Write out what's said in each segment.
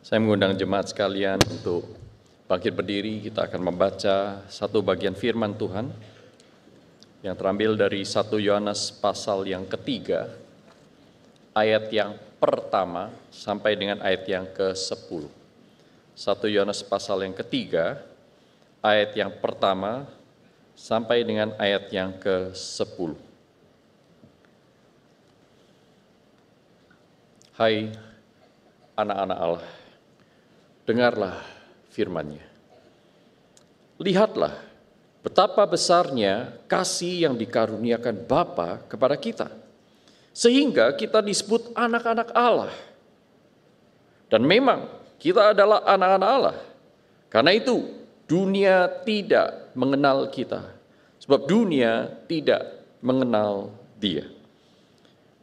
Saya mengundang jemaat sekalian untuk bangkit berdiri. Kita akan membaca satu bagian firman Tuhan yang terambil dari 1 Yohanes pasal yang ketiga, ayat yang pertama sampai dengan ayat yang ke-10. 1 Yohanes pasal yang ketiga, ayat yang pertama sampai dengan ayat yang ke-10. Hai anak-anak Allah, dengarlah firman-Nya. Lihatlah betapa besarnya kasih yang dikaruniakan Bapa kepada kita, sehingga kita disebut anak-anak Allah. Dan memang kita adalah anak-anak Allah. Karena itu dunia tidak mengenal kita, sebab dunia tidak mengenal Dia.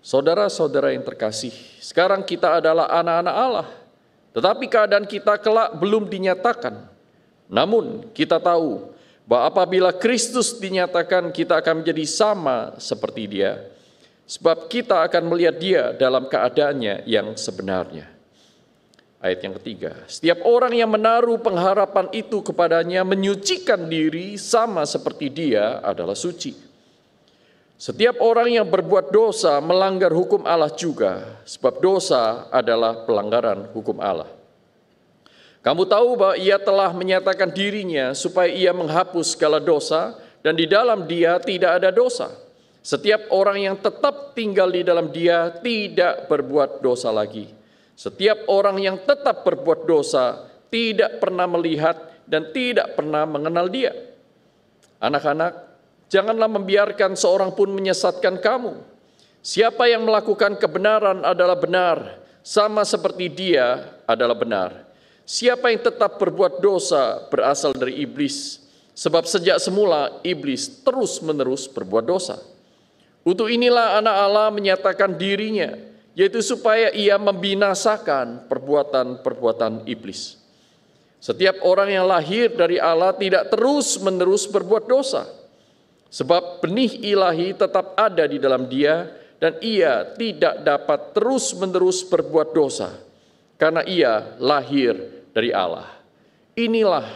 Saudara-saudara yang terkasih, sekarang kita adalah anak-anak Allah, tetapi keadaan kita kelak belum dinyatakan. Namun kita tahu bahwa apabila Kristus dinyatakan, kita akan menjadi sama seperti Dia, sebab kita akan melihat Dia dalam keadaannya yang sebenarnya. Ayat yang ketiga, setiap orang yang menaruh pengharapan itu kepadanya menyucikan diri sama seperti Dia adalah suci. Setiap orang yang berbuat dosa melanggar hukum Allah juga, sebab dosa adalah pelanggaran hukum Allah. Kamu tahu bahwa Ia telah menyatakan dirinya supaya Ia menghapus segala dosa, dan di dalam Dia tidak ada dosa. Setiap orang yang tetap tinggal di dalam Dia tidak berbuat dosa lagi. Setiap orang yang tetap berbuat dosa tidak pernah melihat dan tidak pernah mengenal Dia. Anak-anak, janganlah membiarkan seorang pun menyesatkan kamu. Siapa yang melakukan kebenaran adalah benar, sama seperti Dia adalah benar. Siapa yang tetap berbuat dosa berasal dari iblis, sebab sejak semula iblis terus-menerus berbuat dosa. Untuk inilah anak Allah menyatakan dirinya, yaitu supaya Ia membinasakan perbuatan-perbuatan iblis. Setiap orang yang lahir dari Allah tidak terus-menerus berbuat dosa, sebab benih ilahi tetap ada di dalam dia, dan ia tidak dapat terus-menerus berbuat dosa, karena ia lahir dari Allah. Inilah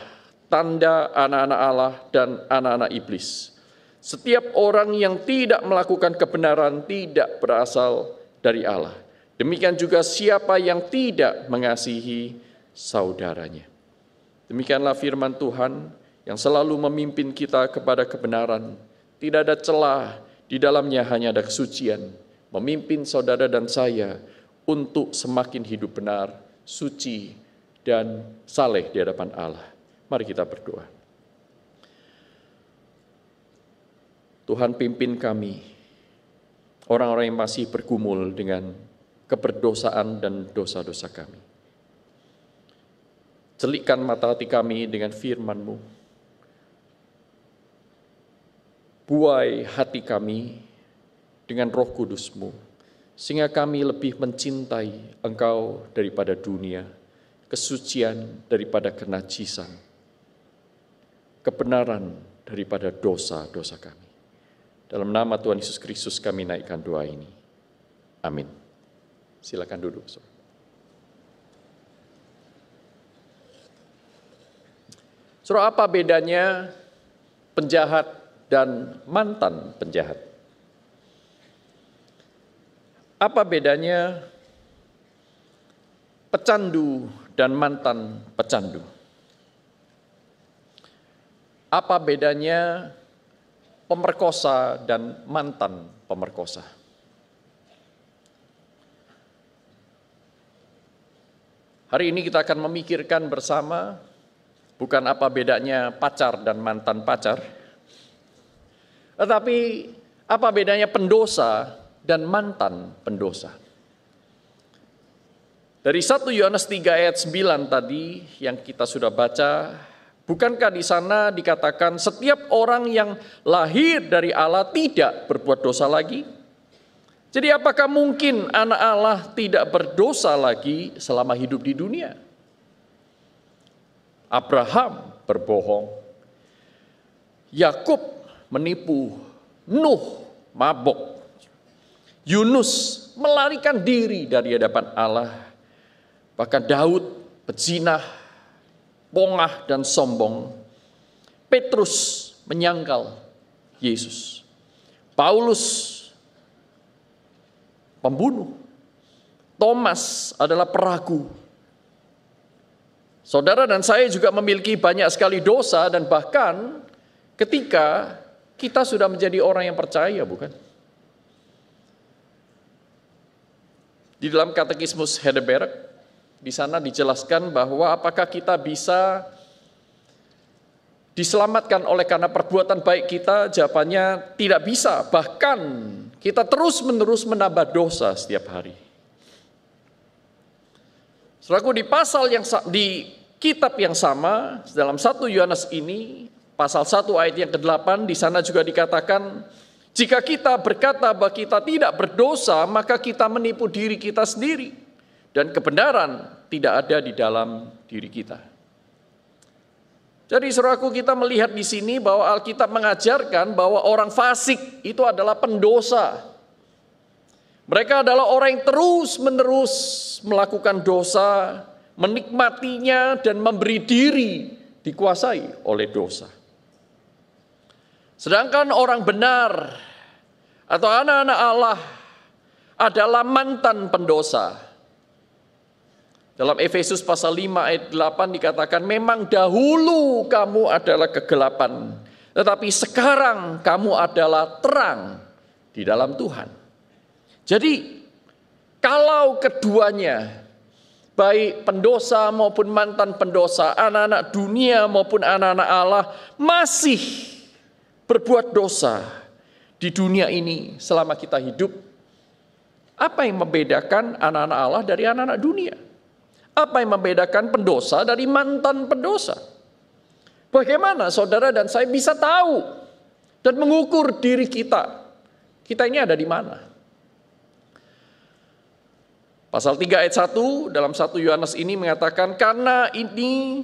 tanda anak-anak Allah dan anak-anak iblis. Setiap orang yang tidak melakukan kebenaran tidak berasal dari Allah. Demikian juga siapa yang tidak mengasihi saudaranya. Demikianlah firman Tuhan yang selalu memimpin kita kepada kebenaran. Tidak ada celah, di dalamnya hanya ada kesucian. Memimpin saudara dan saya untuk semakin hidup benar, suci, dan saleh di hadapan Allah. Mari kita berdoa. Tuhan, pimpin kami, orang-orang yang masih bergumul dengan keberdosaan dan dosa-dosa kami. Celikkan mata hati kami dengan firman-Mu. Buai hati kami dengan Roh Kudus-Mu, sehingga kami lebih mencintai Engkau daripada dunia, kesucian daripada kenajisan, kebenaran daripada dosa-dosa kami. Dalam nama Tuhan Yesus Kristus kami naikkan doa ini. Amin. Silakan duduk. Saudara, apa bedanya penjahat dan mantan penjahat? Apa bedanya pecandu dan mantan pecandu? Apa bedanya pemerkosa dan mantan pemerkosa? Hari ini kita akan memikirkan bersama bukan apa bedanya pacar dan mantan pacar, tetapi apa bedanya pendosa dan mantan pendosa. Dari 1 Yohanes 3 ayat 9 tadi yang kita sudah baca, bukankah di sana dikatakan setiap orang yang lahir dari Allah tidak berbuat dosa lagi? Jadi apakah mungkin anak Allah tidak berdosa lagi selama hidup di dunia? Abraham berbohong, Yakub menipu, Nuh mabok, Yunus melarikan diri dari hadapan Allah, bahkan Daud pezina, pongah dan sombong. Petrus menyangkal Yesus. Paulus pembunuh. Thomas adalah peragu. Saudara dan saya juga memiliki banyak sekali dosa, dan bahkan ketika kita sudah menjadi orang yang percaya, bukan? Di dalam Katekismus Heidelberg, di sana dijelaskan bahwa apakah kita bisa diselamatkan oleh karena perbuatan baik kita, jawabannya tidak bisa. Bahkan kita terus-menerus menambah dosa setiap hari. Saudaraku, di kitab yang sama, dalam 1 Yohanes ini, pasal 1 ayat yang ke-8, di sana juga dikatakan, jika kita berkata bahwa kita tidak berdosa, maka kita menipu diri kita sendiri, dan kebenaran tidak ada di dalam diri kita. Jadi saudaraku, kita melihat di sini bahwa Alkitab mengajarkan bahwa orang fasik itu adalah pendosa. Mereka adalah orang yang terus-menerus melakukan dosa, menikmatinya dan memberi diri dikuasai oleh dosa. Sedangkan orang benar atau anak-anak Allah adalah mantan pendosa. Dalam Efesus pasal 5 ayat 8 dikatakan, memang dahulu kamu adalah kegelapan, tetapi sekarang kamu adalah terang di dalam Tuhan. Jadi kalau keduanya, baik pendosa maupun mantan pendosa, anak-anak dunia maupun anak-anak Allah, masih berbuat dosa di dunia ini selama kita hidup, apa yang membedakan anak-anak Allah dari anak-anak dunia? Apa yang membedakan pendosa dari mantan pendosa? Bagaimana saudara dan saya bisa tahu dan mengukur diri kita? Kita ini ada di mana? Pasal 3 ayat 1 dalam 1 Yohanes ini mengatakan, karena ini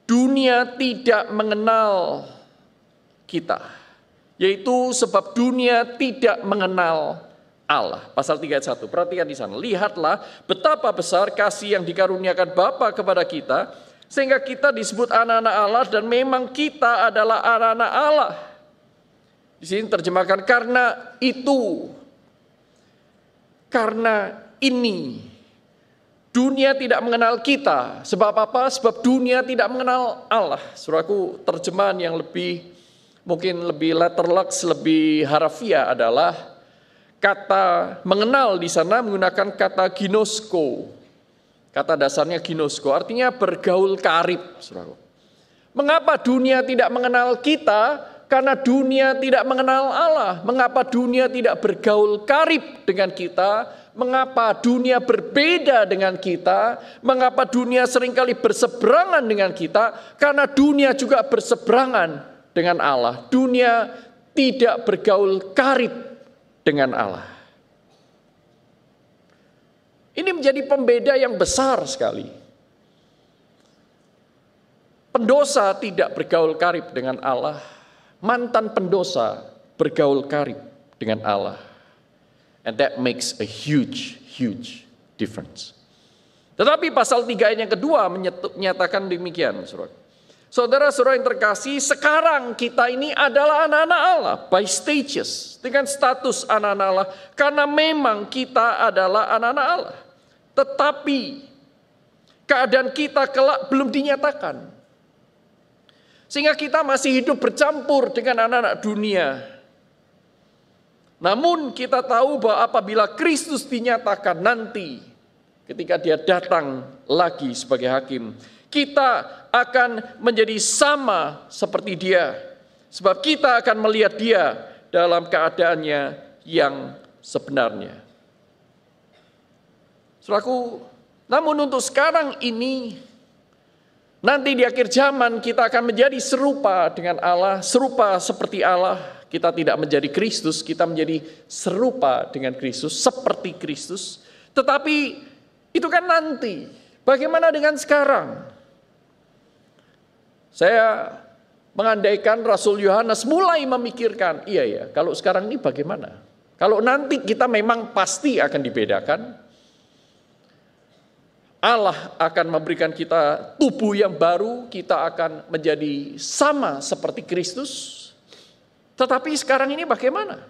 dunia tidak mengenal kita, yaitu sebab dunia tidak mengenal Allah. Pasal 3 ayat 1, perhatikan di sana. Lihatlah betapa besar kasih yang dikaruniakan Bapa kepada kita, sehingga kita disebut anak-anak Allah, dan memang kita adalah anak-anak Allah. Di sini terjemahkan karena itu, karena ini dunia tidak mengenal kita. Sebab apa? Sebab dunia tidak mengenal Allah. Saudaraku, terjemahan yang mungkin lebih letterlux, lebih harafiah adalah kata mengenal di sana menggunakan kata ginosko. Kata dasarnya ginosko, artinya bergaul karib, saudaraku. Mengapa dunia tidak mengenal kita? Karena dunia tidak mengenal Allah. Mengapa dunia tidak bergaul karib dengan kita? Mengapa dunia berbeda dengan kita? Mengapa dunia seringkali berseberangan dengan kita? Karena dunia juga berseberangan dengan Allah. Dunia tidak bergaul karib dengan Allah. Ini menjadi pembeda yang besar sekali. Pendosa tidak bergaul karib dengan Allah. Mantan pendosa bergaul karib dengan Allah. And that makes a huge difference. Tetapi pasal 3 ayat yang kedua menyatakan demikian, saudara. Saudara-saudara yang terkasih, sekarang kita ini adalah anak-anak Allah by stages, dengan status anak-anak Allah, karena memang kita adalah anak-anak Allah. Tetapi keadaan kita kelak belum dinyatakan. Sehingga kita masih hidup bercampur dengan anak-anak dunia. Namun kita tahu bahwa apabila Kristus dinyatakan nanti, ketika dia datang lagi sebagai hakim, kita akan menjadi sama seperti dia. Sebab kita akan melihat dia dalam keadaannya yang sebenarnya. Saudaraku, namun untuk sekarang ini, nanti di akhir zaman kita akan menjadi serupa dengan Allah, serupa seperti Allah. Kita tidak menjadi Kristus, kita menjadi serupa dengan Kristus, seperti Kristus. Tetapi itu kan nanti. Bagaimana dengan sekarang? Saya mengandaikan Rasul Yohanes mulai memikirkan, iya, kalau sekarang ini bagaimana? Kalau nanti kita memang pasti akan dibedakan. Allah akan memberikan kita tubuh yang baru, kita akan menjadi sama seperti Kristus. Tetapi sekarang ini bagaimana?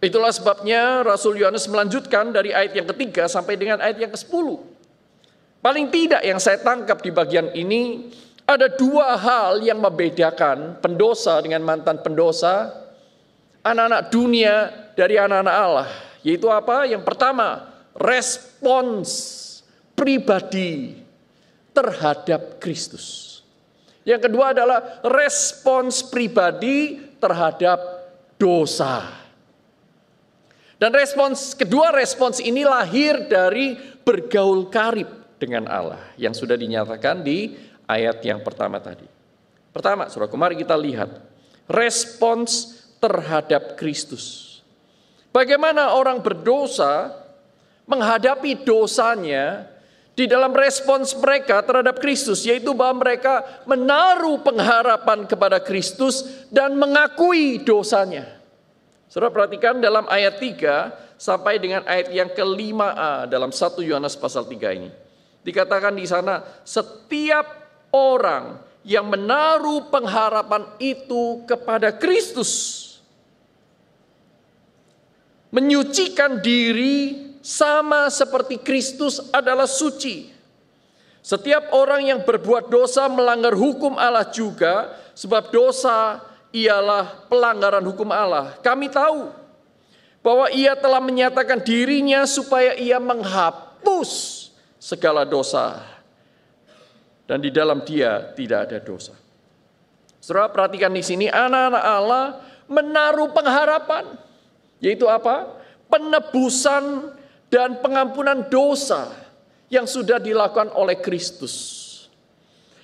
Itulah sebabnya Rasul Yohanes melanjutkan dari ayat yang ketiga sampai dengan ayat yang ke-10. Paling tidak yang saya tangkap di bagian ini, ada dua hal yang membedakan pendosa dengan mantan pendosa, anak-anak dunia dari anak-anak Allah. Yaitu apa? Yang pertama, respons pribadi terhadap Kristus. Yang kedua adalah respons pribadi terhadap dosa. Dan kedua respons ini lahir dari bergaul karib dengan Allah yang sudah dinyatakan di ayat yang pertama tadi. Pertama, saudaraku, mari kita lihat respons terhadap Kristus. Bagaimana orang berdosa menghadapi dosanya di dalam respons mereka terhadap Kristus, yaitu bahwa mereka menaruh pengharapan kepada Kristus dan mengakui dosanya. Saudara perhatikan dalam ayat 3 sampai dengan ayat yang ke-5a dalam 1 Yohanes pasal 3 ini. Dikatakan di sana, setiap orang yang menaruh pengharapan itu kepada Kristus menyucikan diri sama seperti Kristus adalah suci. Setiap orang yang berbuat dosa melanggar hukum Allah juga, sebab dosa ialah pelanggaran hukum Allah. Kami tahu bahwa Ia telah menyatakan dirinya supaya Ia menghapus segala dosa, dan di dalam Dia tidak ada dosa. Saudara perhatikan di sini, anak-anak Allah menaruh pengharapan, yaitu apa? Penebusan dan pengampunan dosa yang sudah dilakukan oleh Kristus.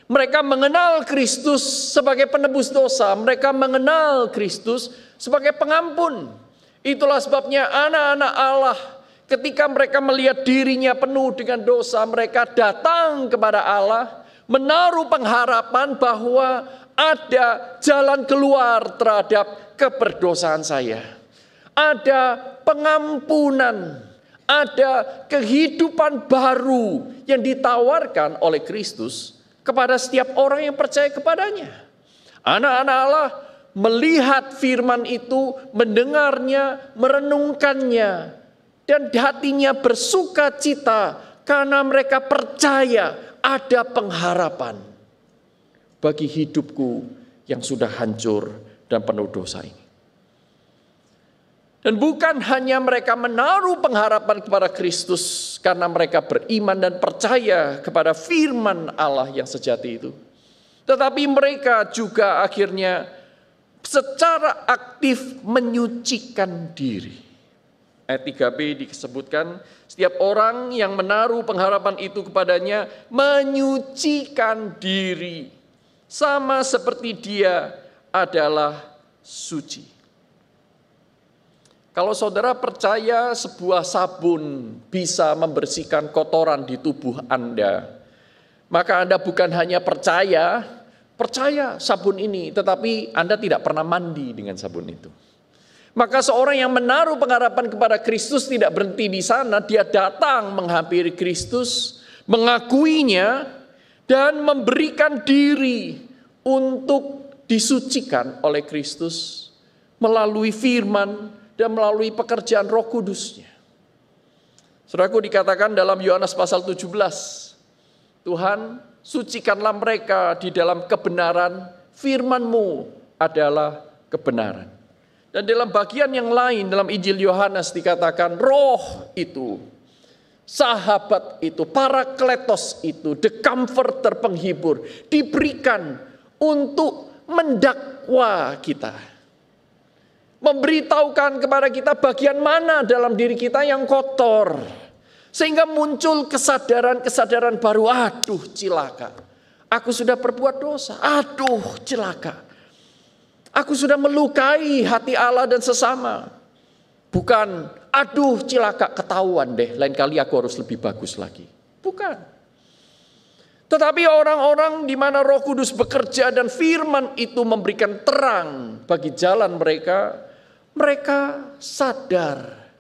Mereka mengenal Kristus sebagai penebus dosa. Mereka mengenal Kristus sebagai pengampun. Itulah sebabnya anak-anak Allah ketika mereka melihat dirinya penuh dengan dosa, mereka datang kepada Allah, menaruh pengharapan bahwa ada jalan keluar terhadap keberdosaan saya. Ada pengampunan, ada kehidupan baru yang ditawarkan oleh Kristus kepada setiap orang yang percaya kepadanya. Anak-anak Allah melihat firman itu, mendengarnya, merenungkannya, dan hatinya bersuka cita karena mereka percaya ada pengharapan bagi hidupku yang sudah hancur dan penuh dosa ini. Dan bukan hanya mereka menaruh pengharapan kepada Kristus karena mereka beriman dan percaya kepada firman Allah yang sejati itu. Tetapi mereka juga akhirnya secara aktif menyucikan diri. Ayat 3b disebutkan, setiap orang yang menaruh pengharapan itu kepadanya menyucikan diri, sama seperti dia adalah suci. Kalau saudara percaya sebuah sabun bisa membersihkan kotoran di tubuh Anda, maka Anda bukan hanya percaya sabun ini, tetapi Anda tidak pernah mandi dengan sabun itu. Maka seorang yang menaruh pengharapan kepada Kristus tidak berhenti di sana, dia datang menghampiri Kristus, mengakuinya, dan memberikan diri untuk disucikan oleh Kristus melalui firman dan melalui pekerjaan Roh Kudus-Nya. Saudaraku, dikatakan dalam Yohanes pasal 17, Tuhan, sucikanlah mereka di dalam kebenaran, firman-Mu adalah kebenaran. Dan dalam bagian yang lain dalam Injil Yohanes dikatakan Roh itu, sahabat itu, Parakletos itu, the comforter, penghibur, diberikan untuk mendakwa kita. Memberitahukan kepada kita bagian mana dalam diri kita yang kotor. Sehingga muncul kesadaran-kesadaran baru. Aduh, cilaka. Aku sudah berbuat dosa. Aduh, cilaka. Aku sudah melukai hati Allah dan sesama. Bukan, aduh, cilaka, ketahuan deh. Lain kali aku harus lebih bagus lagi. Bukan. Tetapi orang-orang di mana Roh Kudus bekerja dan firman itu memberikan terang bagi jalan mereka, mereka sadar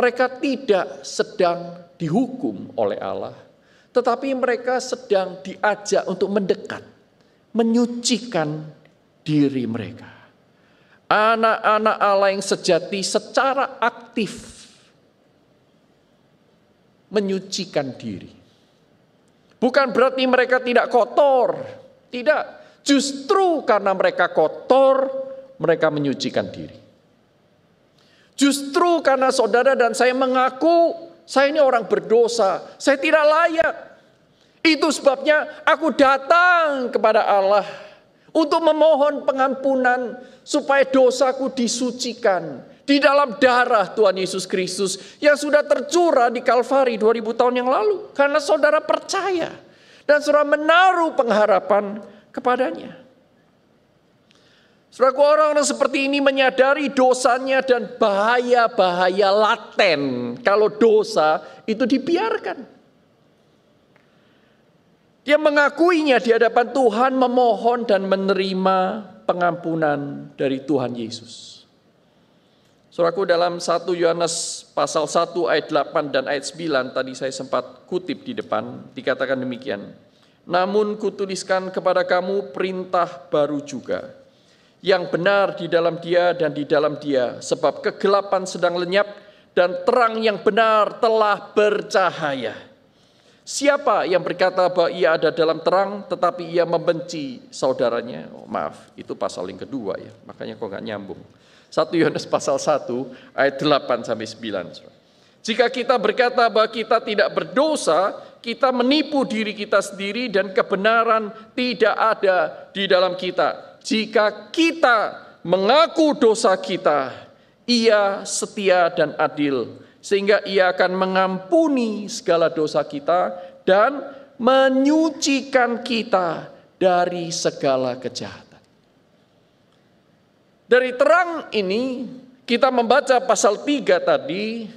Mereka tidak sedang dihukum oleh Allah, tetapi mereka sedang diajak untuk mendekat, menyucikan diri mereka. Anak-anak Allah yang sejati secara aktif menyucikan diri. Bukan berarti mereka tidak kotor, tidak. Justru karena mereka kotor, mereka menyucikan diri. Justru karena saudara dan saya mengaku, saya ini orang berdosa, saya tidak layak. Itu sebabnya aku datang kepada Allah untuk memohon pengampunan supaya dosaku disucikan di dalam darah Tuhan Yesus Kristus yang sudah tercurah di Kalvari 2000 tahun yang lalu. Karena saudara percaya dan saudara menaruh pengharapan kepadanya. Saudaraku, orang-orang seperti ini menyadari dosanya dan bahaya-bahaya laten kalau dosa itu dibiarkan. Dia mengakuinya di hadapan Tuhan, memohon dan menerima pengampunan dari Tuhan Yesus. Saudaraku, dalam 1 Yohanes pasal 1 ayat 8 dan ayat 9 tadi saya sempat kutip di depan, dikatakan demikian. Namun kutuliskan kepada kamu perintah baru juga, yang benar di dalam Dia dan di dalam Dia, sebab kegelapan sedang lenyap dan terang yang benar telah bercahaya. Siapa yang berkata bahwa ia ada dalam terang tetapi ia membenci saudaranya? Oh, maaf, itu pasal yang kedua ya, makanya kok nggak nyambung. 1 Yohanes pasal 1 ayat 8 sampai 9. Jika kita berkata bahwa kita tidak berdosa, kita menipu diri kita sendiri dan kebenaran tidak ada di dalam kita. Jika kita mengaku dosa kita, Ia setia dan adil, sehingga Ia akan mengampuni segala dosa kita dan menyucikan kita dari segala kejahatan. Dari terang ini, kita membaca pasal 3 tadi,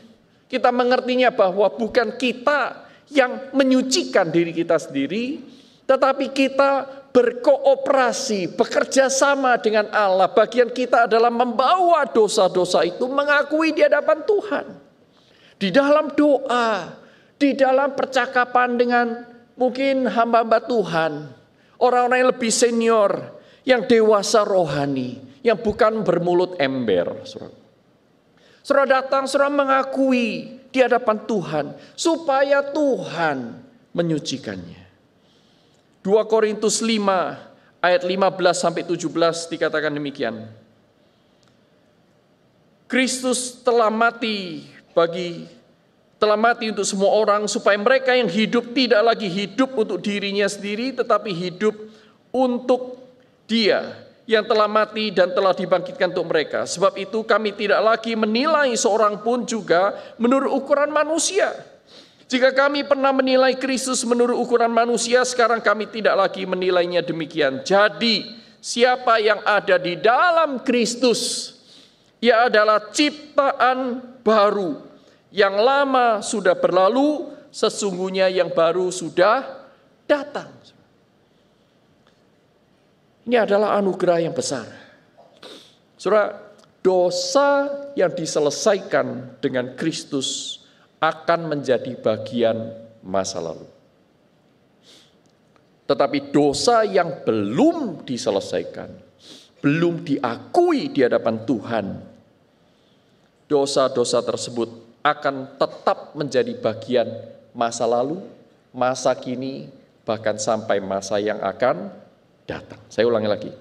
kita mengertinya bahwa bukan kita yang menyucikan diri kita sendiri, tetapi kita berkooperasi, bekerja sama dengan Allah. Bagian kita adalah membawa dosa-dosa itu, mengakui di hadapan Tuhan. Di dalam doa, di dalam percakapan dengan mungkin hamba-hamba Tuhan, orang-orang yang lebih senior, yang dewasa rohani, yang bukan bermulut ember. Saudara datang, saudara mengakui di hadapan Tuhan, supaya Tuhan menyucikannya. 2 Korintus 5 ayat 15 sampai 17 dikatakan demikian. Kristus telah mati untuk semua orang supaya mereka yang hidup tidak lagi hidup untuk dirinya sendiri tetapi hidup untuk Dia yang telah mati dan telah dibangkitkan untuk mereka. Sebab itu kami tidak lagi menilai seorang pun juga menurut ukuran manusia. Jika kami pernah menilai Kristus menurut ukuran manusia, sekarang kami tidak lagi menilainya demikian. Jadi, siapa yang ada di dalam Kristus, ia adalah ciptaan baru. Yang lama sudah berlalu, sesungguhnya yang baru sudah datang. Ini adalah anugerah yang besar. Saudara, dosa yang diselesaikan dengan Kristus akan menjadi bagian masa lalu. Tetapi dosa yang belum diselesaikan, belum diakui di hadapan Tuhan, dosa-dosa tersebut akan tetap menjadi bagian masa lalu, masa kini, bahkan sampai masa yang akan datang. Saya ulangi lagi.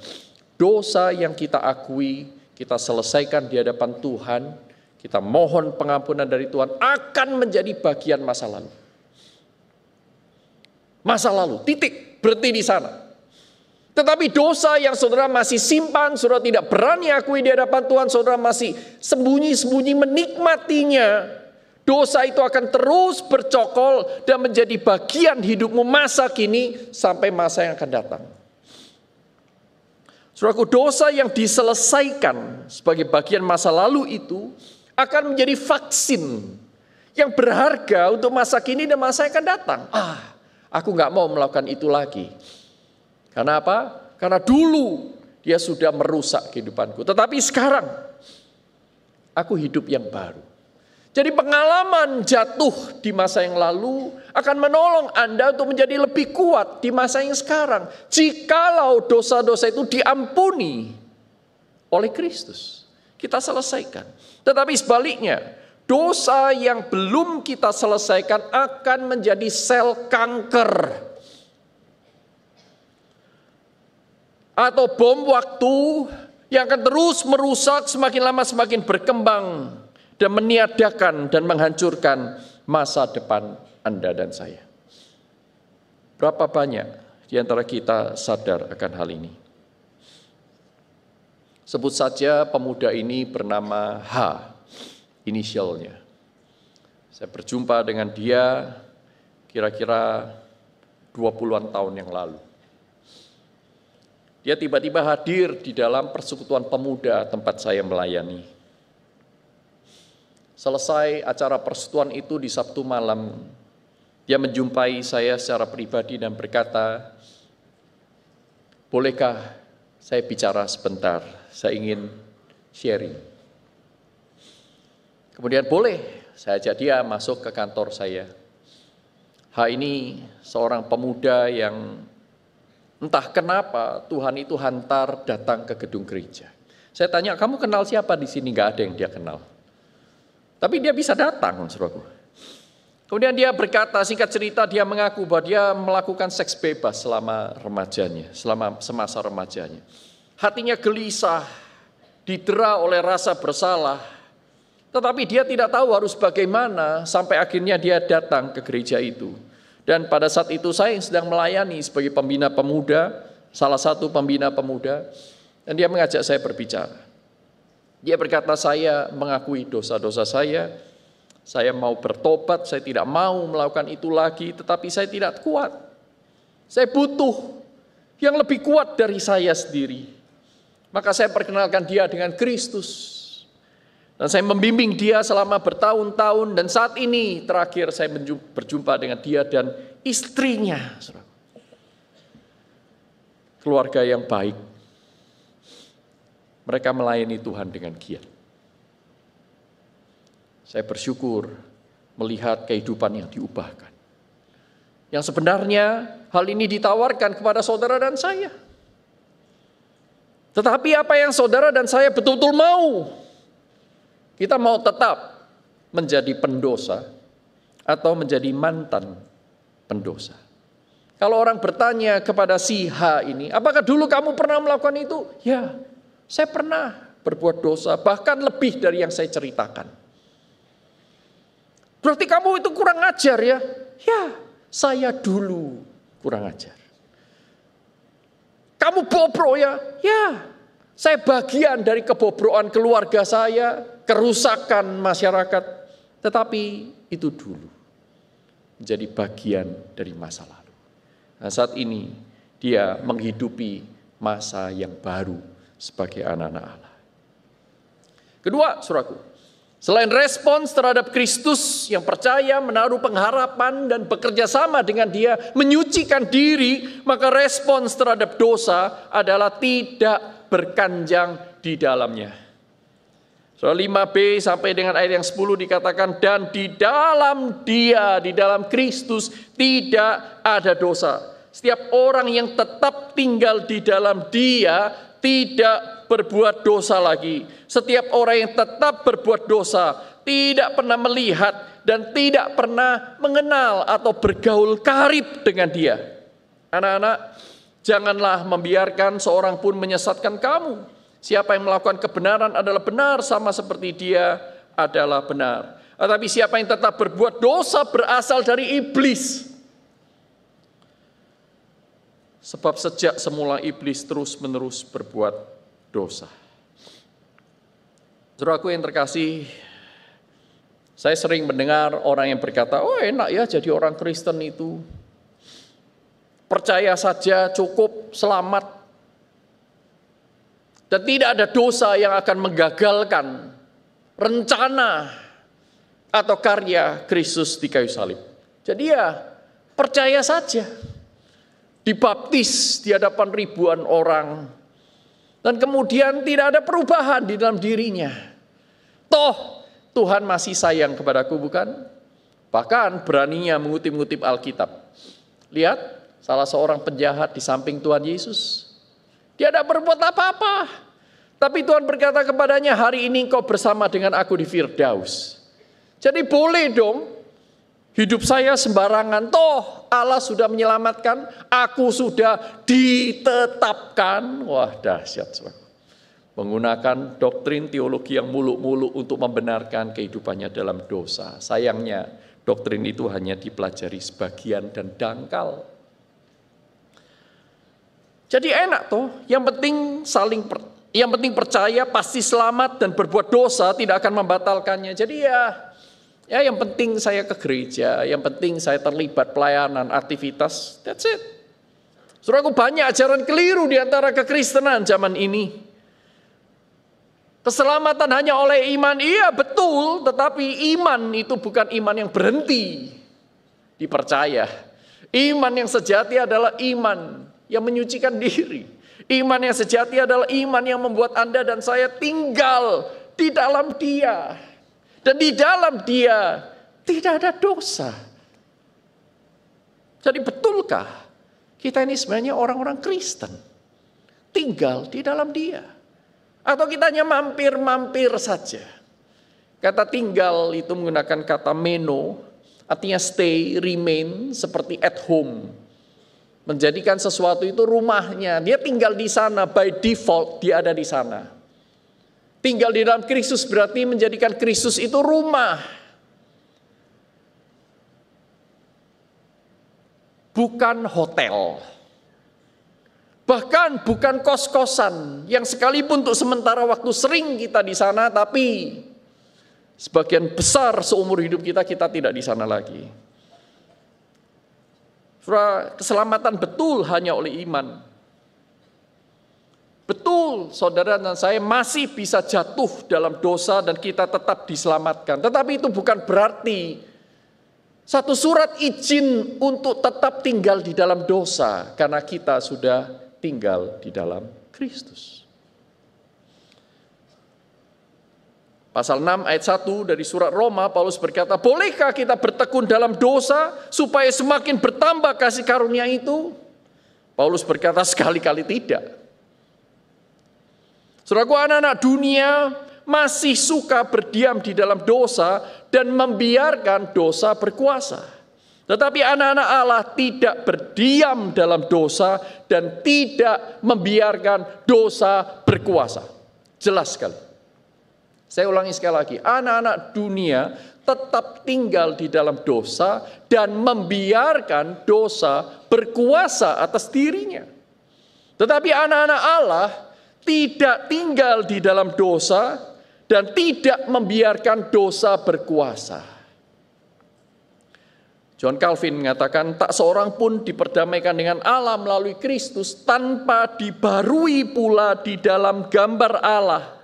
Dosa yang kita akui, kita selesaikan di hadapan Tuhan, kita mohon pengampunan dari Tuhan, akan menjadi bagian masa lalu. Masa lalu, titik, berhenti di sana. Tetapi dosa yang saudara masih simpan, saudara tidak berani akui di hadapan Tuhan, saudara masih sembunyi-sembunyi menikmatinya, dosa itu akan terus bercokol dan menjadi bagian hidupmu masa kini sampai masa yang akan datang. Saudaraku, dosa yang diselesaikan sebagai bagian masa lalu itu akan menjadi vaksin yang berharga untuk masa kini dan masa yang akan datang. Aku nggak mau melakukan itu lagi. Karena apa? Karena dulu dia sudah merusak kehidupanku. Tetapi sekarang aku hidup yang baru. Jadi pengalaman jatuh di masa yang lalu akan menolong Anda untuk menjadi lebih kuat di masa yang sekarang. Jikalau dosa-dosa itu diampuni oleh Kristus, kita selesaikan. Tetapi sebaliknya, dosa yang belum kita selesaikan akan menjadi sel kanker atau bom waktu yang akan terus merusak, semakin lama semakin berkembang dan meniadakan dan menghancurkan masa depan Anda dan saya. Berapa banyak di antara kita sadar akan hal ini? Sebut saja pemuda ini bernama H, inisialnya. Saya berjumpa dengan dia kira-kira 20-an tahun yang lalu. Dia tiba-tiba hadir di dalam persekutuan pemuda tempat saya melayani. Selesai acara persekutuan itu di Sabtu malam, dia menjumpai saya secara pribadi dan berkata, "Bolehkah saya bicara sebentar? Saya ingin sharing." Kemudian boleh, saya ajak dia masuk ke kantor saya. Ini seorang pemuda yang entah kenapa Tuhan itu hantar datang ke gedung gereja. Saya tanya, "Kamu kenal siapa di sini?" Nggak ada yang dia kenal. Tapi dia bisa datang, saudaraku. Kemudian dia berkata, singkat cerita, dia mengaku bahwa dia melakukan seks bebas selama remajanya, semasa remajanya. Hatinya gelisah, didera oleh rasa bersalah. Tetapi dia tidak tahu harus bagaimana sampai akhirnya dia datang ke gereja itu. Dan pada saat itu saya yang sedang melayani sebagai pembina pemuda, salah satu pembina pemuda, dan dia mengajak saya berbicara. Dia berkata, "Saya mengakui dosa-dosa saya mau bertobat, saya tidak mau melakukan itu lagi, tetapi saya tidak kuat. Saya butuh yang lebih kuat dari saya sendiri." Maka saya perkenalkan dia dengan Kristus. Dan saya membimbing dia selama bertahun-tahun, dan saat ini terakhir saya berjumpa dengan dia dan istrinya. Keluarga yang baik. Mereka melayani Tuhan dengan giat. Saya bersyukur melihat kehidupan yang diubahkan. Yang sebenarnya hal ini ditawarkan kepada saudara dan saya. Tetapi apa yang saudara dan saya betul-betul mau? Kita mau tetap menjadi pendosa atau menjadi mantan pendosa? Kalau orang bertanya kepada si H ini, "Apakah dulu kamu pernah melakukan itu?" "Ya, saya pernah berbuat dosa, bahkan lebih dari yang saya ceritakan." "Berarti kamu itu kurang ajar ya?" "Ya, saya dulu kurang ajar." "Kamu bobrok ya?" "Ya, saya bagian dari kebobrokan keluarga saya, kerusakan masyarakat. Tetapi itu dulu menjadi bagian dari masa lalu." Nah, saat ini dia menghidupi masa yang baru sebagai anak-anak Allah. Kedua, saudaraku, selain respons terhadap Kristus yang percaya, menaruh pengharapan dan bekerja sama dengan Dia, menyucikan diri, maka respons terhadap dosa adalah tidak berkanjang di dalamnya. Surah 5b sampai dengan ayat yang 10 dikatakan, "Dan di dalam Dia, di dalam Kristus tidak ada dosa. Setiap orang yang tetap tinggal di dalam Dia tidak berbuat dosa lagi. Setiap orang yang tetap berbuat dosa tidak pernah melihat dan tidak pernah mengenal atau bergaul karib dengan Dia." Anak-anak, janganlah membiarkan seorang pun menyesatkan kamu. Siapa yang melakukan kebenaran adalah benar, sama seperti Dia adalah benar. Tetapi siapa yang tetap berbuat dosa berasal dari iblis. Sebab sejak semula iblis terus-menerus berbuat dosa. Saudaraku yang terkasih, saya sering mendengar orang yang berkata, "Oh, enak ya jadi orang Kristen itu. Percaya saja cukup, selamat. Dan tidak ada dosa yang akan menggagalkan rencana atau karya Kristus di kayu salib." Jadi ya, percaya saja. Dibaptis di hadapan ribuan orang. Dan kemudian tidak ada perubahan di dalam dirinya. Toh, Tuhan masih sayang kepadaku, bukan? Bahkan beraninya mengutip-ngutip Alkitab. Lihat, salah seorang penjahat di samping Tuhan Yesus. Dia tidak berbuat apa-apa. Tapi Tuhan berkata kepadanya, hari ini kau bersama dengan aku di Firdaus. Jadi boleh dong hidup saya sembarangan. Toh Allah sudah menyelamatkan, aku sudah ditetapkan. Wah, dahsyat, saudara. Menggunakan doktrin teologi yang muluk-muluk untuk membenarkan kehidupannya dalam dosa. Sayangnya doktrin itu hanya dipelajari sebagian dan dangkal. Jadi enak toh, yang penting percaya pasti selamat dan berbuat dosa tidak akan membatalkannya. Jadi ya yang penting saya ke gereja, yang penting saya terlibat pelayanan, aktivitas, that's it. Saudaraku, banyak ajaran keliru di antara kekristenan zaman ini. Keselamatan hanya oleh iman, iya betul, tetapi iman itu bukan iman yang berhenti dipercaya. Iman yang sejati adalah iman yang menyucikan diri. Iman yang sejati adalah iman yang membuat Anda dan saya tinggal di dalam Dia. Dan di dalam Dia tidak ada dosa. Jadi betulkah kita ini sebenarnya orang-orang Kristen? Tinggal di dalam Dia. Atau kita hanya mampir-mampir saja. Kata tinggal itu menggunakan kata meno, artinya stay, remain, seperti at home. Menjadikan sesuatu itu rumahnya. Dia tinggal di sana, by default dia ada di sana. Tinggal di dalam Kristus berarti menjadikan Kristus itu rumah. Bukan hotel. Bahkan bukan kos-kosan yang sekalipun untuk sementara waktu sering kita di sana, tapi sebagian besar seumur hidup kita tidak di sana lagi. Saudara, keselamatan betul hanya oleh iman. Betul, saudara dan saya masih bisa jatuh dalam dosa dan kita tetap diselamatkan. Tetapi itu bukan berarti satu surat izin untuk tetap tinggal di dalam dosa karena kita sudah tinggal di dalam Kristus. Pasal 6 ayat 1 dari surat Roma, Paulus berkata, bolehkah kita bertekun dalam dosa supaya semakin bertambah kasih karunia itu? Paulus berkata, sekali-kali tidak. Saudaraku, anak-anak dunia masih suka berdiam di dalam dosa dan membiarkan dosa berkuasa. Tetapi anak-anak Allah tidak berdiam dalam dosa dan tidak membiarkan dosa berkuasa. Jelas sekali. Saya ulangi sekali lagi, anak-anak dunia tetap tinggal di dalam dosa dan membiarkan dosa berkuasa atas dirinya. Tetapi anak-anak Allah tidak tinggal di dalam dosa dan tidak membiarkan dosa berkuasa. John Calvin mengatakan, tak seorang pun diperdamaikan dengan Allah melalui Kristus tanpa dibarui pula di dalam gambar Allah.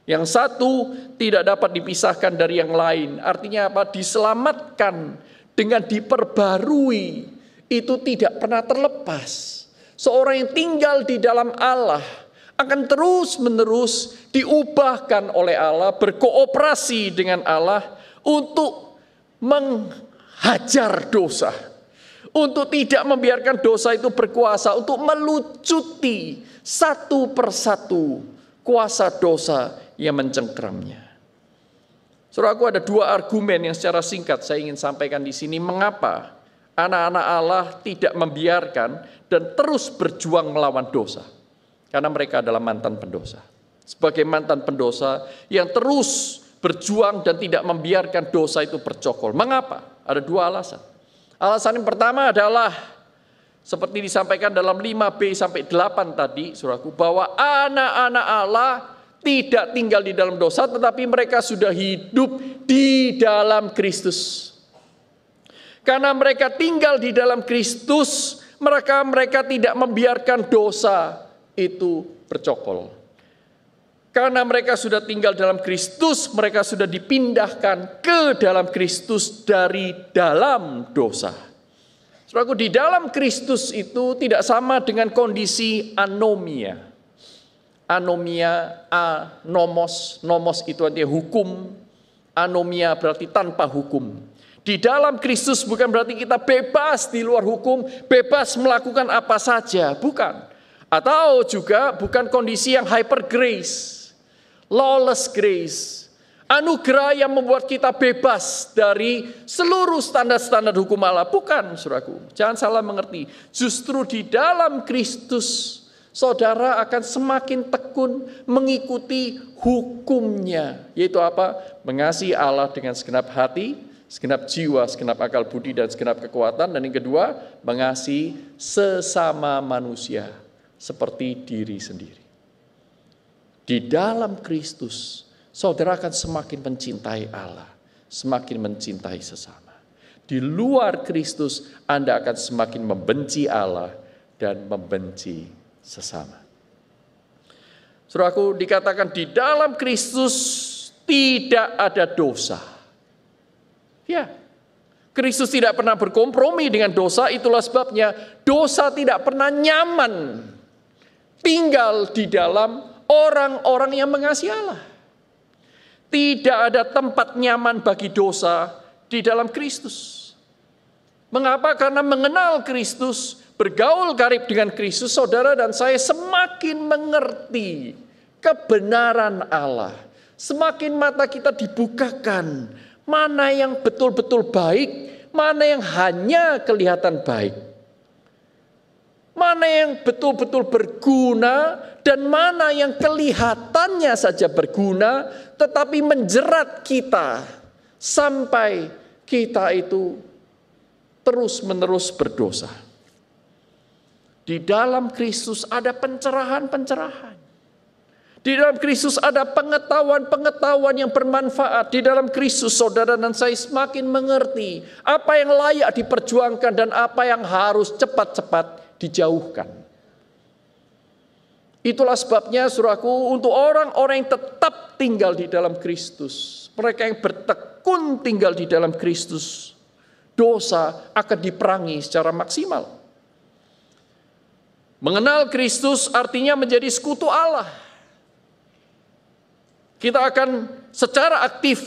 Yang satu tidak dapat dipisahkan dari yang lain. Artinya apa? Diselamatkan dengan diperbarui. Itu tidak pernah terlepas. Seorang yang tinggal di dalam Allah akan terus-menerus diubahkan oleh Allah, berkooperasi dengan Allah untuk menghajar dosa, untuk tidak membiarkan dosa itu berkuasa, untuk melucuti satu persatu kuasa dosa yang mencengkramnya. Saudaraku, ada dua argumen yang secara singkat saya ingin sampaikan di sini. Mengapa anak-anak Allah tidak membiarkan dan terus berjuang melawan dosa? Karena mereka adalah mantan pendosa. Sebagai mantan pendosa yang terus berjuang dan tidak membiarkan dosa itu bercokol. Mengapa? Ada dua alasan. Alasan yang pertama adalah seperti disampaikan dalam 5b sampai 8 tadi, saudaraku, bahwa anak-anak Allah tidak tinggal di dalam dosa, tetapi mereka sudah hidup di dalam Kristus. Karena mereka tinggal di dalam Kristus, mereka tidak membiarkan dosa itu bercokol. Karena mereka sudah tinggal dalam Kristus, mereka sudah dipindahkan ke dalam Kristus dari dalam dosa. Saudaraku, di dalam Kristus itu tidak sama dengan kondisi anomia. Anomia, nomos itu artinya hukum. Anomia berarti tanpa hukum. Di dalam Kristus bukan berarti kita bebas di luar hukum, bebas melakukan apa saja, bukan. Atau juga bukan kondisi yang hyper grace, lawless grace. Anugerah yang membuat kita bebas dari seluruh standar-standar hukum Allah. Bukan, saudaraku. Jangan salah mengerti. Justru di dalam Kristus, saudara akan semakin tekun mengikuti hukumnya. Yaitu apa? Mengasihi Allah dengan segenap hati, segenap jiwa, segenap akal budi, dan segenap kekuatan. Dan yang kedua, mengasihi sesama manusia seperti diri sendiri. Di dalam Kristus, saudara akan semakin mencintai Allah, semakin mencintai sesama. Di luar Kristus, Anda akan semakin membenci Allah dan membenci sesama. Saudaraku, dikatakan di dalam Kristus tidak ada dosa. Ya, Kristus tidak pernah berkompromi dengan dosa, itulah sebabnya dosa tidak pernah nyaman tinggal di dalam orang-orang yang mengasihi Allah. Tidak ada tempat nyaman bagi dosa di dalam Kristus. Mengapa? Karena mengenal Kristus, bergaul karib dengan Kristus, saudara dan saya semakin mengerti kebenaran Allah. Semakin mata kita dibukakan, mana yang betul-betul baik, mana yang hanya kelihatan baik. Mana yang betul-betul berguna dan mana yang kelihatannya saja berguna tetapi menjerat kita sampai kita itu terus-menerus berdosa. Di dalam Kristus ada pencerahan-pencerahan. Di dalam Kristus ada pengetahuan-pengetahuan yang bermanfaat. Di dalam Kristus saudara dan saya semakin mengerti apa yang layak diperjuangkan dan apa yang harus cepat-cepat dijauhkan. Itulah sebabnya saudaraku, untuk orang-orang yang tetap tinggal di dalam Kristus, mereka yang bertekun tinggal di dalam Kristus, dosa akan diperangi secara maksimal. Mengenal Kristus artinya menjadi sekutu Allah. Kita akan secara aktif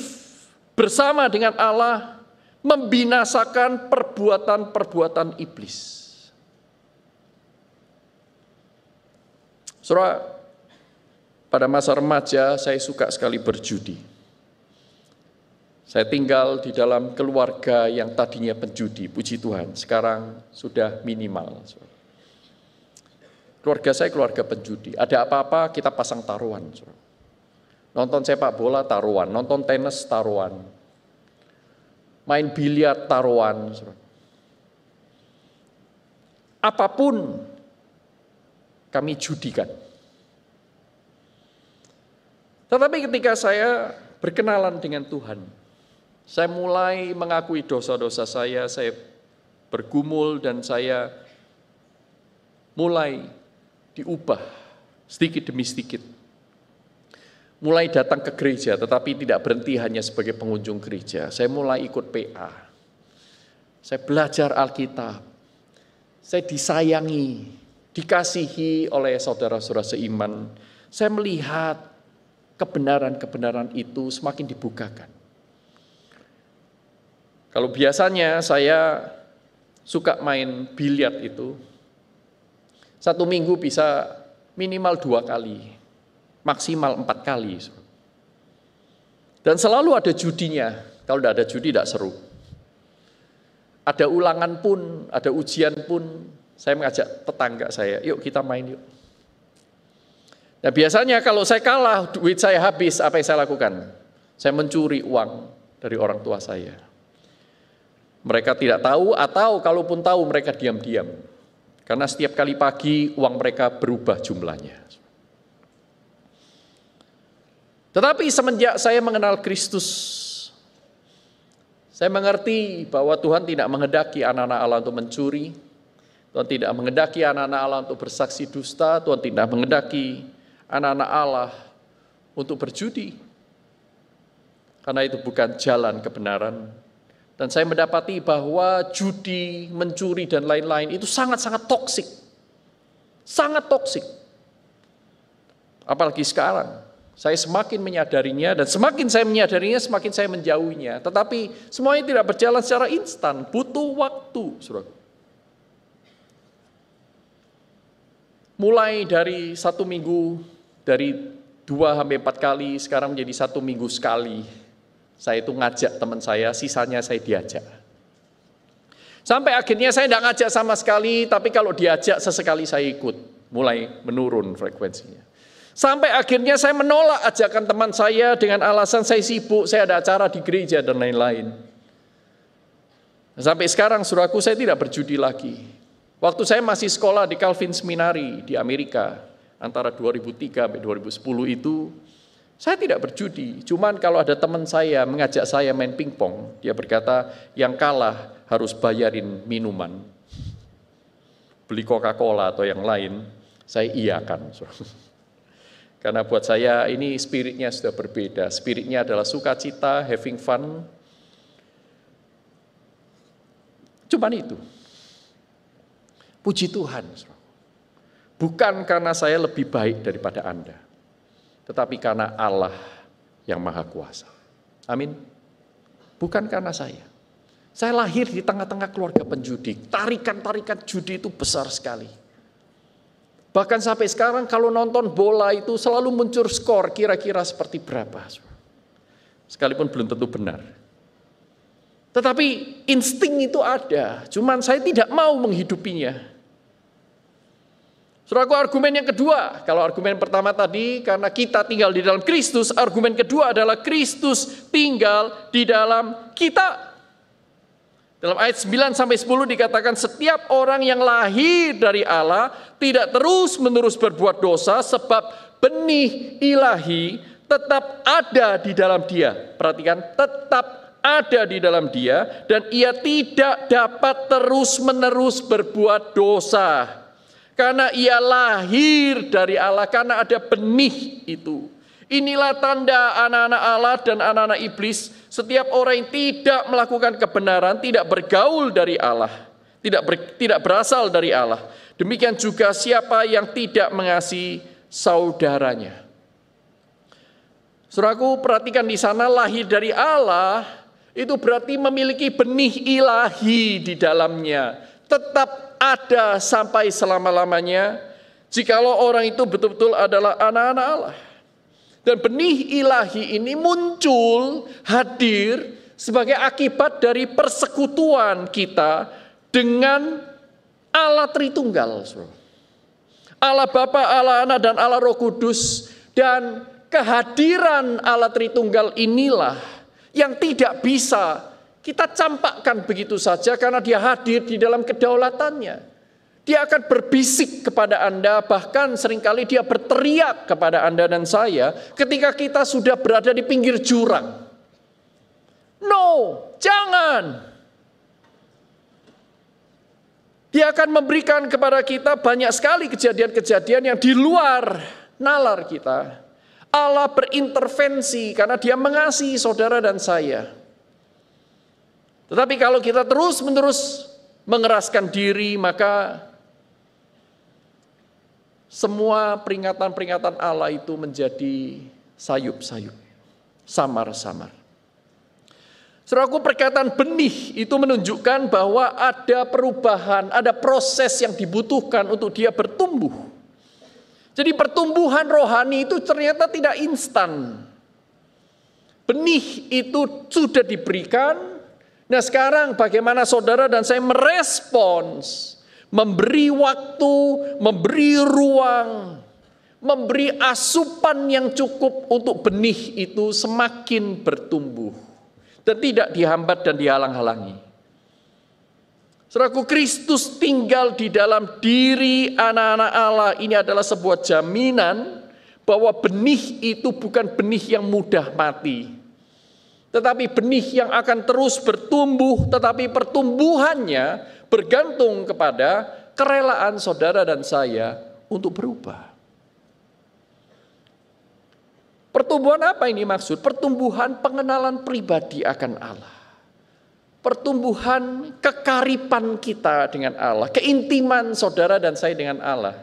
bersama dengan Allah membinasakan perbuatan-perbuatan iblis. Saudara, pada masa remaja saya suka sekali berjudi. Saya tinggal di dalam keluarga yang tadinya penjudi, puji Tuhan, sekarang sudah minimal. Keluarga saya keluarga penjudi, ada apa-apa kita pasang taruhan. Nonton sepak bola taruhan, nonton tenis taruhan, main biliar taruhan. Apapun kami judikan. Tetapi ketika saya berkenalan dengan Tuhan, saya mulai mengakui dosa-dosa saya bergumul dan saya mulai diubah sedikit demi sedikit. Mulai datang ke gereja, tetapi tidak berhenti hanya sebagai pengunjung gereja. Saya mulai ikut PA. Saya belajar Alkitab. Saya disayangi, dikasihi oleh saudara-saudara seiman. Saya melihat kebenaran-kebenaran itu semakin dibukakan. Kalau biasanya saya suka main biliar itu, satu minggu bisa minimal 2 kali, maksimal 4 kali. Dan selalu ada judinya, kalau tidak ada judi tidak seru. Ada ulangan pun, ada ujian pun, saya mengajak tetangga saya, yuk kita main yuk. Nah biasanya kalau saya kalah, duit saya habis, apa yang saya lakukan? Saya mencuri uang dari orang tua saya. Mereka tidak tahu atau kalaupun tahu mereka diam-diam. Karena setiap kali pagi uang mereka berubah jumlahnya. Tetapi semenjak saya mengenal Kristus, saya mengerti bahwa Tuhan tidak menghendaki anak-anak Allah untuk mencuri, Tuhan tidak menghendaki anak-anak Allah untuk bersaksi dusta, Tuhan tidak menghendaki anak-anak Allah untuk berjudi. Karena itu bukan jalan kebenaran. Dan saya mendapati bahwa judi, mencuri, dan lain-lain itu sangat-sangat toksik. Sangat toksik. Apalagi sekarang. Saya semakin menyadarinya, dan semakin saya menyadarinya, semakin saya menjauhinya. Tetapi semuanya tidak berjalan secara instan, butuh waktu, saudara. Mulai dari 1 minggu, dari 2-4 kali, sekarang menjadi 1 minggu sekali. Saya itu ngajak teman saya, sisanya saya diajak. Sampai akhirnya saya tidak ngajak sama sekali, tapi kalau diajak sesekali saya ikut. Mulai menurun frekuensinya. Sampai akhirnya saya menolak ajakan teman saya dengan alasan saya sibuk, saya ada acara di gereja dan lain-lain. Sampai sekarang, saudaraku, saya tidak berjudi lagi. Waktu saya masih sekolah di Calvin Seminary di Amerika, antara 2003 sampai 2010 itu, saya tidak berjudi. Cuman kalau ada teman saya mengajak saya main pingpong, dia berkata, yang kalah harus bayarin minuman. Beli Coca-Cola atau yang lain, saya iakan. Karena buat saya ini spiritnya sudah berbeda. Spiritnya adalah sukacita, having fun. Cuman itu. Puji Tuhan. Bukan karena saya lebih baik daripada Anda. Tetapi karena Allah yang Maha Kuasa. Amin. Bukan karena saya. Saya lahir di tengah-tengah keluarga penjudi. Tarikan-tarikan judi itu besar sekali. Bahkan sampai sekarang kalau nonton bola itu selalu muncul skor kira-kira seperti berapa. Sekalipun belum tentu benar. Tetapi insting itu ada, cuman saya tidak mau menghidupinya. Saudaraku, argumen yang kedua, kalau argumen pertama tadi karena kita tinggal di dalam Kristus, argumen kedua adalah Kristus tinggal di dalam kita. Dalam ayat 9-10 dikatakan setiap orang yang lahir dari Allah tidak terus-menerus berbuat dosa sebab benih ilahi tetap ada di dalam dia. Perhatikan, tetap ada di dalam dia dan ia tidak dapat terus-menerus berbuat dosa. Karena ia lahir dari Allah, karena ada benih itu. Inilah tanda anak-anak Allah dan anak-anak iblis. Setiap orang yang tidak melakukan kebenaran, tidak bergaul dari Allah, tidak berasal dari Allah. Demikian juga siapa yang tidak mengasihi saudaranya. Saudaraku, perhatikan di sana lahir dari Allah, itu berarti memiliki benih ilahi di dalamnya. Tetap ada sampai selama-lamanya, jikalau orang itu betul-betul adalah anak-anak Allah. Dan benih ilahi ini muncul, hadir sebagai akibat dari persekutuan kita dengan Allah Tritunggal. Allah Bapa, Allah Anak, dan Allah Roh Kudus. Dan kehadiran Allah Tritunggal inilah yang tidak bisa kita campakkan begitu saja karena dia hadir di dalam kedaulatannya. Dia akan berbisik kepada Anda, bahkan seringkali dia berteriak kepada Anda dan saya ketika kita sudah berada di pinggir jurang. No, jangan. Dia akan memberikan kepada kita banyak sekali kejadian-kejadian yang di luar nalar kita. Allah berintervensi karena dia mengasihi saudara dan saya. Tetapi kalau kita terus-menerus mengeraskan diri, maka semua peringatan-peringatan Allah itu menjadi sayup-sayup, samar-samar. Saudaraku, perkataan benih itu menunjukkan bahwa ada perubahan, ada proses yang dibutuhkan untuk dia bertumbuh. Jadi pertumbuhan rohani itu ternyata tidak instan. Benih itu sudah diberikan. Nah, sekarang bagaimana saudara dan saya merespons, memberi waktu, memberi ruang, memberi asupan yang cukup untuk benih itu semakin bertumbuh dan tidak dihambat dan dihalang-halangi. Saudaraku, Kristus tinggal di dalam diri anak-anak Allah. Ini adalah sebuah jaminan bahwa benih itu bukan benih yang mudah mati, tetapi benih yang akan terus bertumbuh, tetapi pertumbuhannya bergantung kepada kerelaan saudara dan saya untuk berubah. Pertumbuhan apa ini maksud? Pertumbuhan pengenalan pribadi akan Allah. Pertumbuhan kekaripan kita dengan Allah. Keintiman saudara dan saya dengan Allah.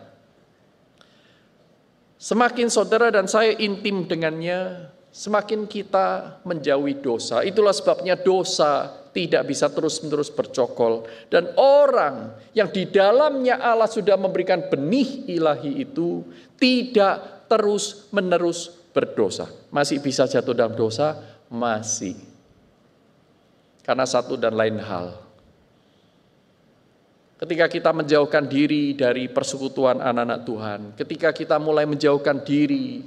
Semakin saudara dan saya intim dengannya, semakin kita menjauhi dosa. Itulah sebabnya dosa tidak bisa terus-menerus bercokol. Dan orang yang di dalamnya Allah sudah memberikan benih ilahi itu tidak terus-menerus berdosa. Masih bisa jatuh dalam dosa? Masih. Karena satu dan lain hal. Ketika kita menjauhkan diri dari persekutuan anak-anak Tuhan, ketika kita mulai menjauhkan diri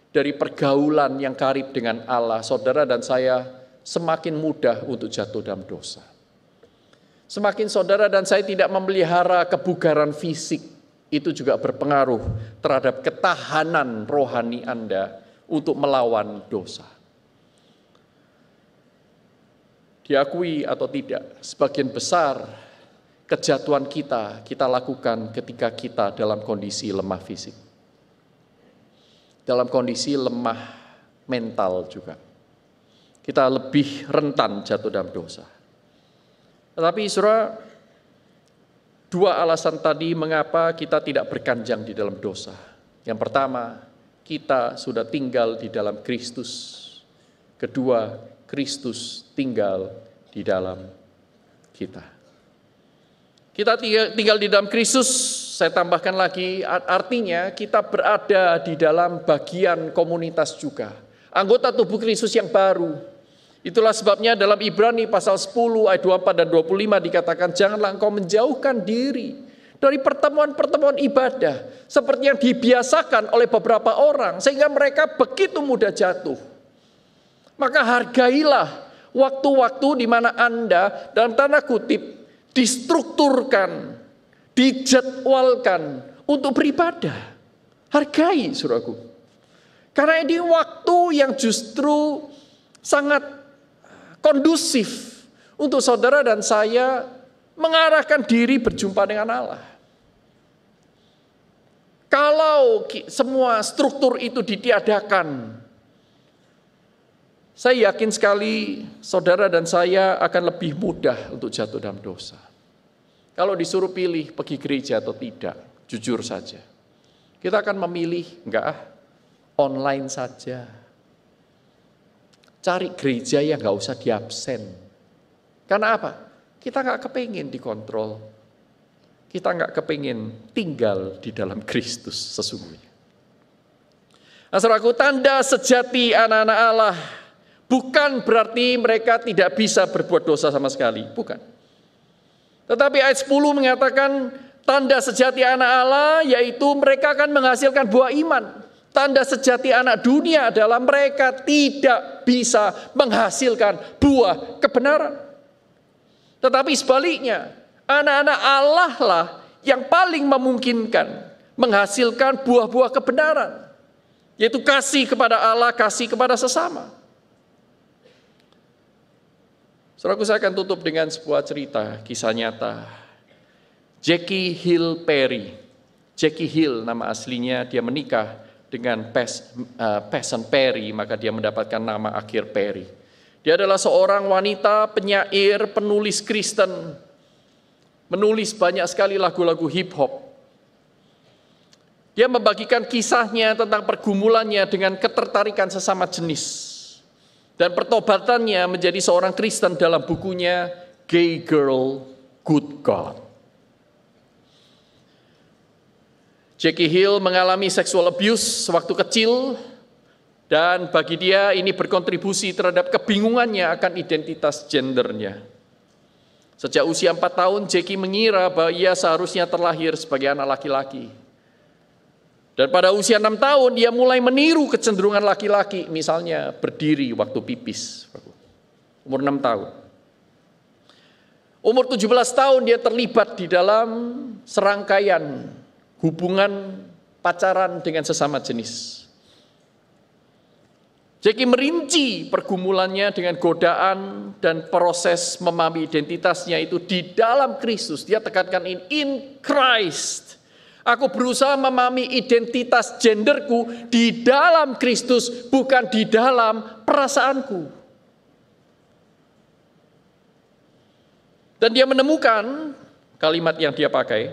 dari pergaulan yang karib dengan Allah, saudara dan saya semakin mudah untuk jatuh dalam dosa. Semakin saudara dan saya tidak memelihara kebugaran fisik, itu juga berpengaruh terhadap ketahanan rohani Anda untuk melawan dosa. Diakui atau tidak, sebagian besar kejatuhan kita lakukan ketika kita dalam kondisi lemah fisik. Dalam kondisi lemah mental juga. Kita lebih rentan jatuh dalam dosa. Tetapi saudara, dua alasan tadi mengapa kita tidak berkanjang di dalam dosa. Yang pertama, kita sudah tinggal di dalam Kristus. Kedua, Kristus tinggal di dalam kita. Kita tinggal di dalam Kristus, saya tambahkan lagi, artinya kita berada di dalam bagian komunitas juga. Anggota tubuh Kristus yang baru. Itulah sebabnya dalam Ibrani pasal 10 ayat 24 dan 25 dikatakan, janganlah engkau menjauhkan diri dari pertemuan-pertemuan ibadah seperti yang dibiasakan oleh beberapa orang, sehingga mereka begitu mudah jatuh. Maka hargailah waktu-waktu di mana Anda dalam tanda kutip distrukturkan, dijadwalkan untuk beribadah. Hargai, saudaraku. Karena ini waktu yang justru sangat kondusif untuk saudara dan saya mengarahkan diri berjumpa dengan Allah. Kalau semua struktur itu ditiadakan, saya yakin sekali saudara dan saya akan lebih mudah untuk jatuh dalam dosa. Kalau disuruh pilih pergi gereja atau tidak, jujur saja. Kita akan memilih, online saja. Cari gereja yang gak usah diabsen. Karena apa? Kita gak kepingin dikontrol. Kita gak kepingin tinggal di dalam Kristus sesungguhnya. Nah, saudaraku, tanda sejati anak-anak Allah bukan berarti mereka tidak bisa berbuat dosa sama sekali, bukan. Tetapi ayat 10 mengatakan tanda sejati anak Allah yaitu mereka akan menghasilkan buah iman. Tanda sejati anak dunia adalah mereka tidak bisa menghasilkan buah kebenaran. Tetapi sebaliknya, anak-anak Allah lah yang paling memungkinkan menghasilkan buah-buah kebenaran. Yaitu kasih kepada Allah, kasih kepada sesama. Saudaraku, saya akan tutup dengan sebuah cerita, kisah nyata. Jackie Hill Perry. Jackie Hill nama aslinya, dia menikah dengan Passion Perry, maka dia mendapatkan nama akhir Perry. Dia adalah seorang wanita penyair, penulis Kristen. Menulis banyak sekali lagu-lagu hip hop. Dia membagikan kisahnya tentang pergumulannya dengan ketertarikan sesama jenis. Dan pertobatannya menjadi seorang Kristen dalam bukunya Gay Girl, Good God. Jackie Hill mengalami sexual abuse sewaktu kecil. Dan bagi dia ini berkontribusi terhadap kebingungannya akan identitas gendernya. Sejak usia 4 tahun Jackie mengira bahwa ia seharusnya terlahir sebagai anak laki-laki. Dan pada usia 6 tahun dia mulai meniru kecenderungan laki-laki, misalnya berdiri waktu pipis. Umur 6 tahun. Umur 17 tahun dia terlibat di dalam serangkaian hubungan pacaran dengan sesama jenis. Jackie merinci pergumulannya dengan godaan dan proses memahami identitasnya itu di dalam Kristus. Dia tekankan in Christ. Aku berusaha memahami identitas genderku di dalam Kristus, bukan di dalam perasaanku. Dan dia menemukan kalimat yang dia pakai,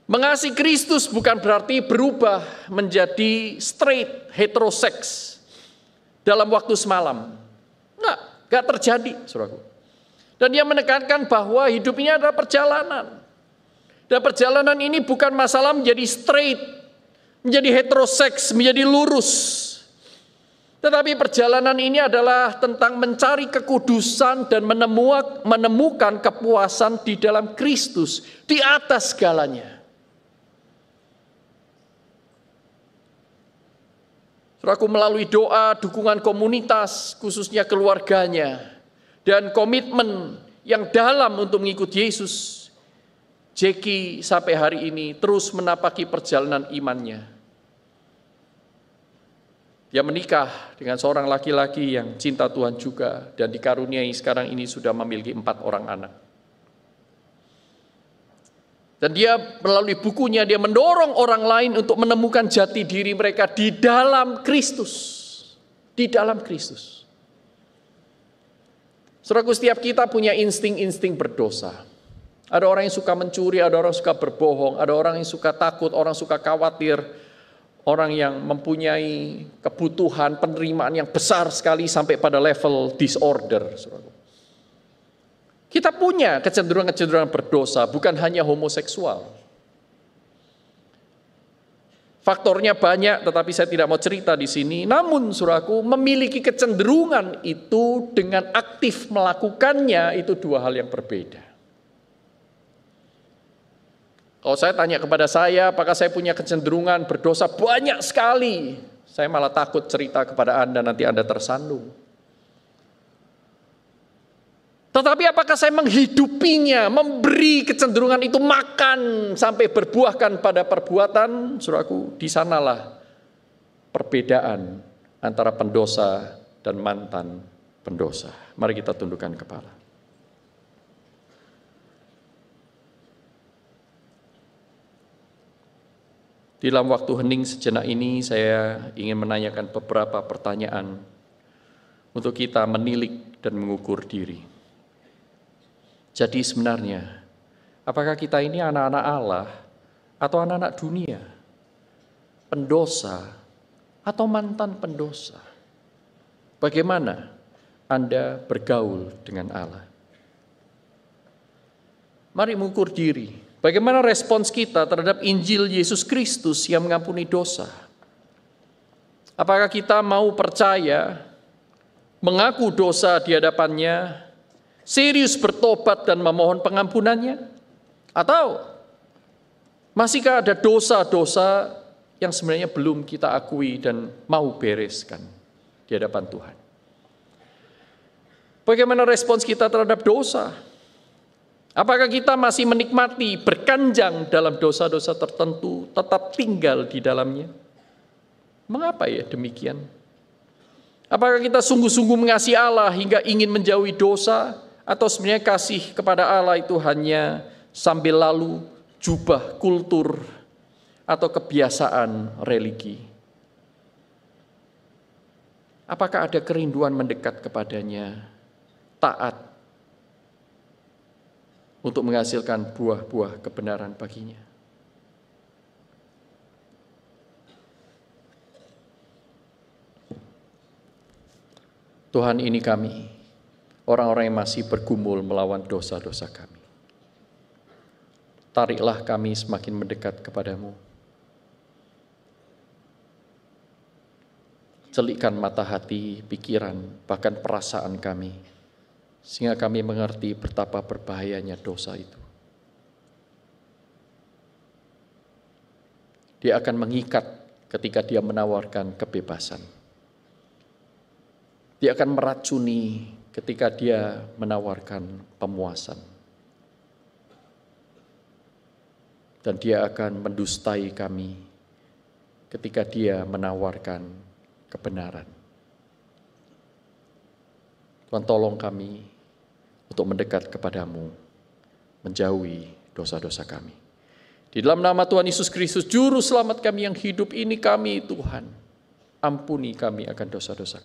Mengasihi Kristus bukan berarti berubah menjadi straight, heteroseks dalam waktu semalam. Enggak terjadi, saudaraku. Dan dia menekankan bahwa hidup ini adalah perjalanan. Dan perjalanan ini bukan masalah menjadi straight, menjadi heteroseks, menjadi lurus. Tetapi perjalanan ini adalah tentang mencari kekudusan dan menemukan kepuasan di dalam Kristus, di atas segalanya. Saudaraku, melalui doa, dukungan komunitas, khususnya keluarganya, dan komitmen yang dalam untuk mengikuti Yesus, Jeki sampai hari ini terus menapaki perjalanan imannya. Dia menikah dengan seorang laki-laki yang cinta Tuhan juga, dan dikaruniai sekarang ini sudah memiliki 4 orang anak. Dan dia melalui bukunya, dia mendorong orang lain untuk menemukan jati diri mereka di dalam Kristus. Di dalam Kristus. Saudaraku, setiap kita punya insting-insting berdosa. Ada orang yang suka mencuri, ada orang yang suka berbohong, ada orang yang suka takut, orang suka khawatir, orang yang mempunyai kebutuhan penerimaan yang besar sekali sampai pada level disorder. Saudaraku. Kita punya kecenderungan-kecenderungan berdosa, bukan hanya homoseksual. Faktornya banyak, tetapi saya tidak mau cerita di sini. Namun, saudaraku, memiliki kecenderungan itu dengan aktif melakukannya, itu 2 hal yang berbeda. Kalau saya tanya kepada saya, apakah saya punya kecenderungan berdosa? Banyak sekali. Saya malah takut cerita kepada Anda, nanti Anda tersandung. Tetapi apakah saya menghidupinya, memberi kecenderungan itu makan sampai berbuahkan pada perbuatan? Saudaraku, di sanalah perbedaan antara pendosa dan mantan pendosa. Mari kita tundukkan kepala. Di dalam waktu hening sejenak ini, saya ingin menanyakan beberapa pertanyaan untuk kita menilik dan mengukur diri. Jadi sebenarnya, apakah kita ini anak-anak Allah atau anak-anak dunia? Pendosa atau mantan pendosa? Bagaimana Anda bergaul dengan Allah? Mari mengukur diri. Bagaimana respons kita terhadap Injil Yesus Kristus yang mengampuni dosa? Apakah kita mau percaya, mengaku dosa di hadapannya, serius bertobat dan memohon pengampunannya? Atau masihkah ada dosa-dosa yang sebenarnya belum kita akui dan mau bereskan di hadapan Tuhan? Bagaimana respons kita terhadap dosa? Apakah kita masih menikmati berkanjang dalam dosa-dosa tertentu, tetap tinggal di dalamnya? Mengapa ya demikian? Apakah kita sungguh-sungguh mengasihi Allah hingga ingin menjauhi dosa? Atau sebenarnya kasih kepada Allah itu hanya sambil lalu jubah kultur atau kebiasaan religi? Apakah ada kerinduan mendekat kepadanya, taat untuk menghasilkan buah-buah kebenaran baginya? Tuhan, ini kami, orang-orang yang masih bergumul melawan dosa-dosa kami. Tariklah kami semakin mendekat kepadamu. Celikkan mata hati, pikiran, bahkan perasaan kami, sehingga kami mengerti betapa berbahayanya dosa itu. Dia akan mengikat ketika dia menawarkan kebebasan. Dia akan meracuni ketika dia menawarkan pemuasan. Dan dia akan mendustai kami ketika dia menawarkan kebenaran. Tuhan, tolong kami untuk mendekat kepadamu, menjauhi dosa-dosa kami. Di dalam nama Tuhan Yesus Kristus, Juru Selamat kami yang hidup ini, kami Tuhan, ampuni kami akan dosa-dosa.